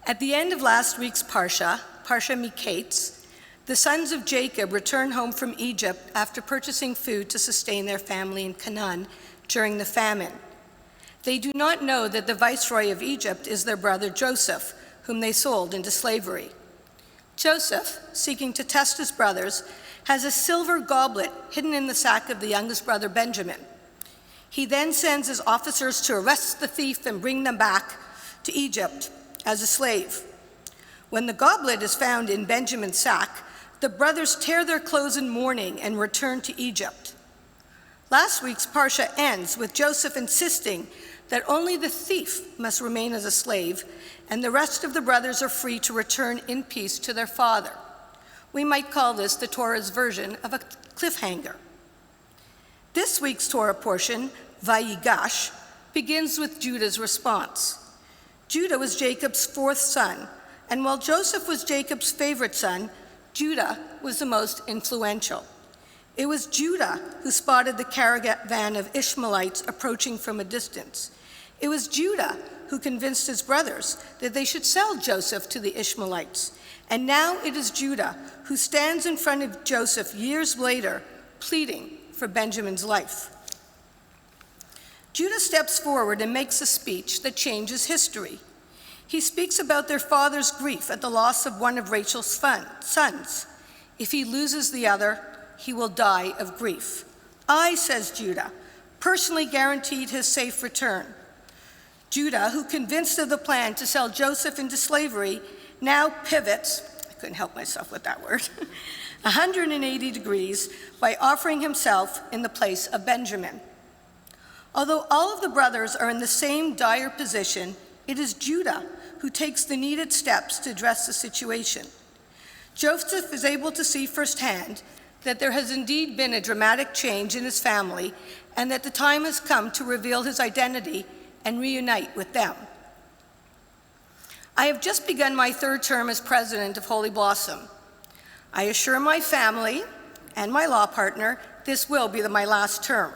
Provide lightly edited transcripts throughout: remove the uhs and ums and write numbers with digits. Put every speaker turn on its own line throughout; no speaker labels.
At the end of last week's Parsha Miketz, the sons of Jacob return home from Egypt after purchasing food to sustain their family in Canaan during the famine. They do not know that the viceroy of Egypt is their brother Joseph, whom they sold into slavery. Joseph, seeking to test his brothers, has a silver goblet hidden in the sack of the youngest brother Benjamin. He then sends his officers to arrest the thief and bring them back to Egypt as a slave. When the goblet is found in Benjamin's sack, the brothers tear their clothes in mourning and return to Egypt. Last week's Parsha ends with Joseph insisting that only the thief must remain as a slave, and the rest of the brothers are free to return in peace to their father. We might call this the Torah's version of a cliffhanger. This week's Torah portion, Vayigash, begins with Judah's response. Judah was Jacob's fourth son, and while Joseph was Jacob's favorite son, Judah was the most influential. It was Judah who spotted the caravan of Ishmaelites approaching from a distance. It was Judah who convinced his brothers that they should sell Joseph to the Ishmaelites. And now it is Judah who stands in front of Joseph years later, pleading for Benjamin's life. Judah steps forward and makes a speech that changes history. He speaks about their father's grief at the loss of one of Rachel's sons. If he loses the other, he will die of grief. I, says Judah, personally guaranteed his safe return. Judah, who convinced of the plan to sell Joseph into slavery, now pivots, I couldn't help myself with that word, 180 degrees by offering himself in the place of Benjamin. Although all of the brothers are in the same dire position, it is Judah who takes the needed steps to address the situation. Joseph is able to see firsthand that there has indeed been a dramatic change in his family and that the time has come to reveal his identity and reunite with them. I have just begun my third term as president of Holy Blossom. I assure my family and my law partner this will be my last term.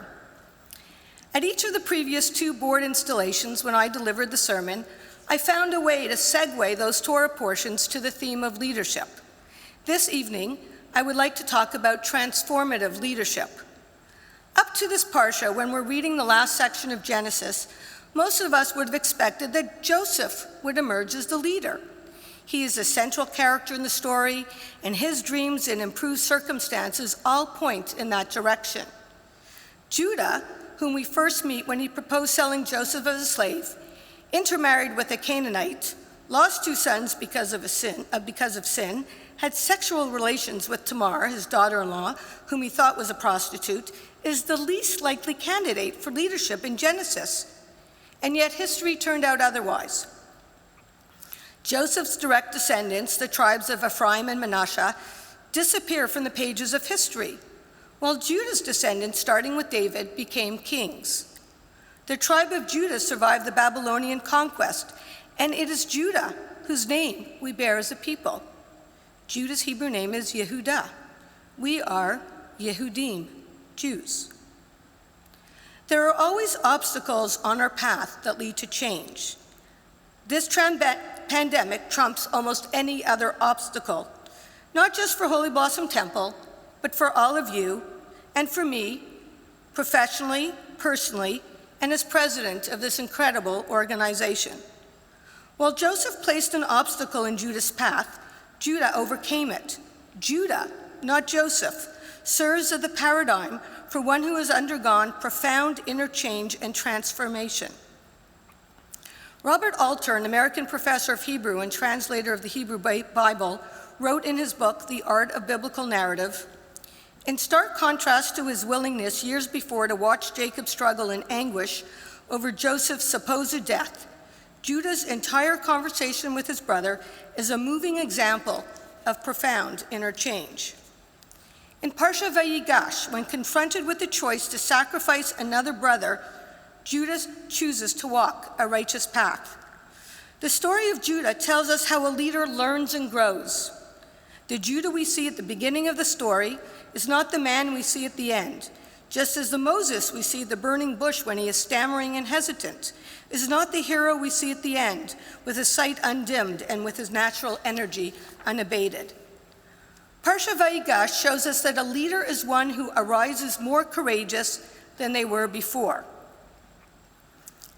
At each of the previous two board installations when I delivered the sermon, I found a way to segue those Torah portions to the theme of leadership. This evening, I would like to talk about transformative leadership. Up to this Parsha, when we're reading the last section of Genesis, most of us would have expected that Joseph would emerge as the leader. He is a central character in the story, and his dreams and improved circumstances all point in that direction. Judah, whom we first meet when he proposed selling Joseph as a slave, intermarried with a Canaanite, lost two sons because of sin, had sexual relations with Tamar, his daughter-in-law, whom he thought was a prostitute, is the least likely candidate for leadership in Genesis. And yet history turned out otherwise. Joseph's direct descendants, the tribes of Ephraim and Manasseh, disappear from the pages of history, while Judah's descendants, starting with David, became kings. The tribe of Judah survived the Babylonian conquest, and it is Judah whose name we bear as a people. Judah's Hebrew name is Yehudah. We are Yehudim, Jews. There are always obstacles on our path that lead to change. This pandemic trumps almost any other obstacle, not just for Holy Blossom Temple, but for all of you and for me, professionally, personally, and as president of this incredible organization. While Joseph placed an obstacle in Judah's path, Judah overcame it. Judah, not Joseph, serves as the paradigm for one who has undergone profound inner change and transformation. Robert Alter, an American professor of Hebrew and translator of the Hebrew Bible, wrote in his book, The Art of Biblical Narrative, in stark contrast to his willingness years before to watch Jacob struggle in anguish over Joseph's supposed death, Judah's entire conversation with his brother is a moving example of profound inner change. In Parsha Vayigash, when confronted with the choice to sacrifice another brother, Judah chooses to walk a righteous path. The story of Judah tells us how a leader learns and grows. The Judah we see at the beginning of the story is not the man we see at the end. Just as the Moses we see at the burning bush when he is stammering and hesitant is not the hero we see at the end, with his sight undimmed and with his natural energy unabated. Parsha Vayigash shows us that a leader is one who arises more courageous than they were before.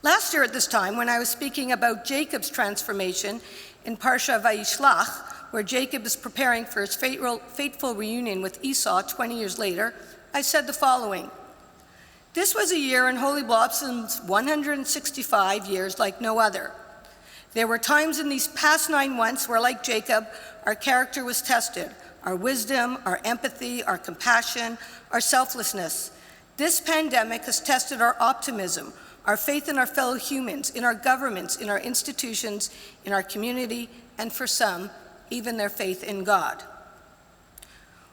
Last year at this time, when I was speaking about Jacob's transformation in Parsha Vayishlach, where Jacob is preparing for his fateful reunion with Esau 20 years later, I said the following: "This was a year in Holy Blossom's 165 years like no other. There were times in these past 9 months where, like Jacob, our character was tested, our wisdom, our empathy, our compassion, our selflessness. This pandemic has tested our optimism, our faith in our fellow humans, in our governments, in our institutions, in our community, and for some, even their faith in God."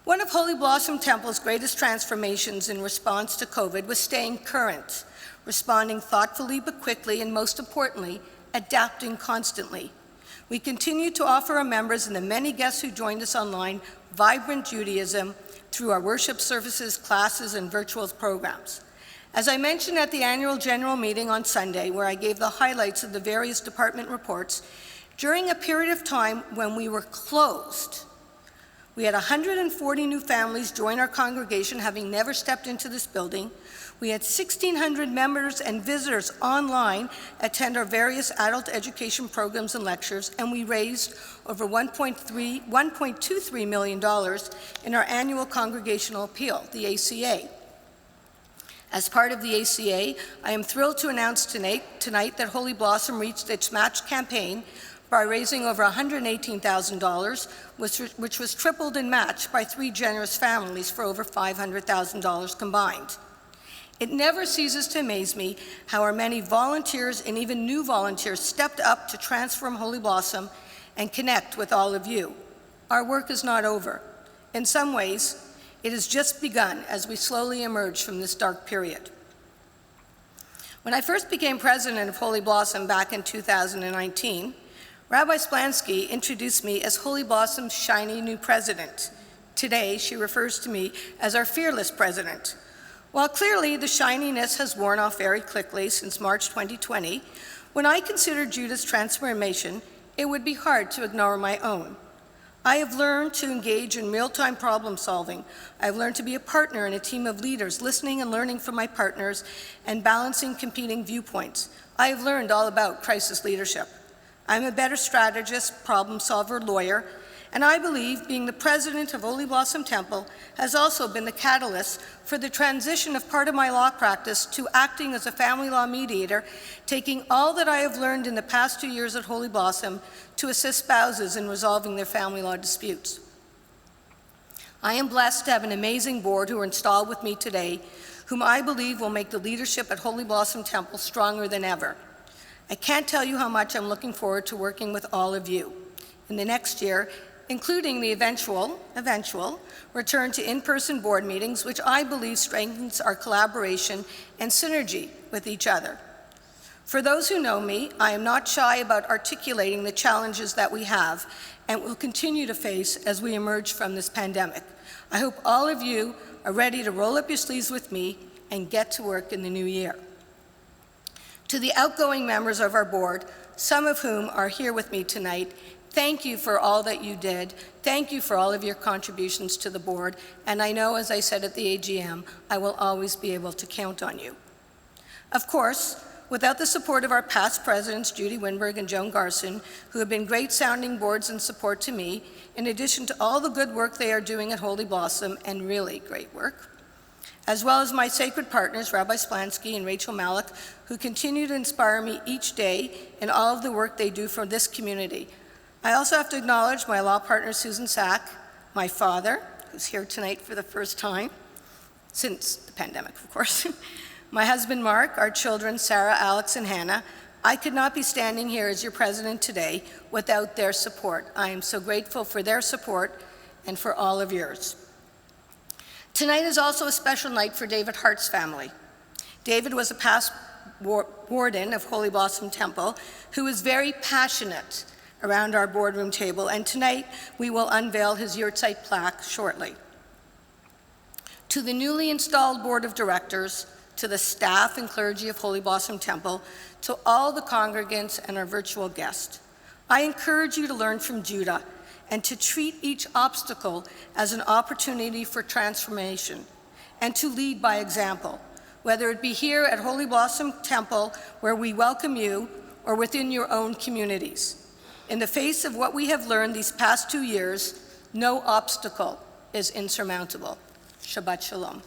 One of Holy Blossom Temple's greatest transformations in response to COVID was staying current, responding thoughtfully but quickly, and most importantly, adapting constantly. We continue to offer our members and the many guests who joined us online vibrant Judaism through our worship services, classes, and virtual programs. As I mentioned at the annual general meeting on Sunday, where I gave the highlights of the various department reports, during a period of time when we were closed, we had 140 new families join our congregation, having never stepped into this building. We had 1,600 members and visitors online attend our various adult education programs and lectures, and we raised over $1.23 million in our annual congregational appeal, the ACA. As part of the ACA, I am thrilled to announce tonight that Holy Blossom reached its match campaign by raising over $118,000, which was tripled in match by 3 generous families for over $500,000 combined. It never ceases to amaze me how our many volunteers and even new volunteers stepped up to transform Holy Blossom and connect with all of you. Our work is not over. In some ways, it has just begun as we slowly emerge from this dark period. When I first became president of Holy Blossom back in 2019, Rabbi Splansky introduced me as Holy Blossom's shiny new president. Today, she refers to me as our fearless president. While clearly the shininess has worn off very quickly since March 2020, when I consider Judah's transformation, it would be hard to ignore my own. I have learned to engage in real-time problem solving. I've learned to be a partner in a team of leaders, listening and learning from my partners and balancing competing viewpoints. I have learned all about crisis leadership. I'm a better strategist, problem solver, lawyer, and I believe being the president of Holy Blossom Temple has also been the catalyst for the transition of part of my law practice to acting as a family law mediator, taking all that I have learned in the past 2 years at Holy Blossom to assist spouses in resolving their family law disputes. I am blessed to have an amazing board who are installed with me today, whom I believe will make the leadership at Holy Blossom Temple stronger than ever. I can't tell you how much I'm looking forward to working with all of you in the next year, including the eventual return to in-person board meetings, which I believe strengthens our collaboration and synergy with each other. For those who know me, I am not shy about articulating the challenges that we have and will continue to face as we emerge from this pandemic. I hope all of you are ready to roll up your sleeves with me and get to work in the new year. To the outgoing members of our board, some of whom are here with me tonight, thank you for all that you did. Thank you for all of your contributions to the board. And I know, as I said at the AGM, I will always be able to count on you. Of course, without the support of our past presidents, Judy Winberg and Joan Garson, who have been great sounding boards and support to me, in addition to all the good work they are doing at Holy Blossom, and really great work, as well as my sacred partners, Rabbi Splansky and Rachel Malik, who continue to inspire me each day in all of the work they do for this community. I also have to acknowledge my law partner, Susan Sack, my father, who's here tonight for the first time, since the pandemic, of course, my husband, Mark, our children, Sarah, Alex, and Hannah. I could not be standing here as your president today without their support. I am so grateful for their support and for all of yours. Tonight is also a special night for David Hart's family. David was a past warden of Holy Blossom Temple who was very passionate around our boardroom table, and tonight we will unveil his yahrzeit plaque shortly. To the newly installed Board of Directors, to the staff and clergy of Holy Blossom Temple, to all the congregants and our virtual guests, I encourage you to learn from Judah and to treat each obstacle as an opportunity for transformation and to lead by example, whether it be here at Holy Blossom Temple, where we welcome you, or within your own communities. In the face of what we have learned these past 2 years, no obstacle is insurmountable. Shabbat Shalom.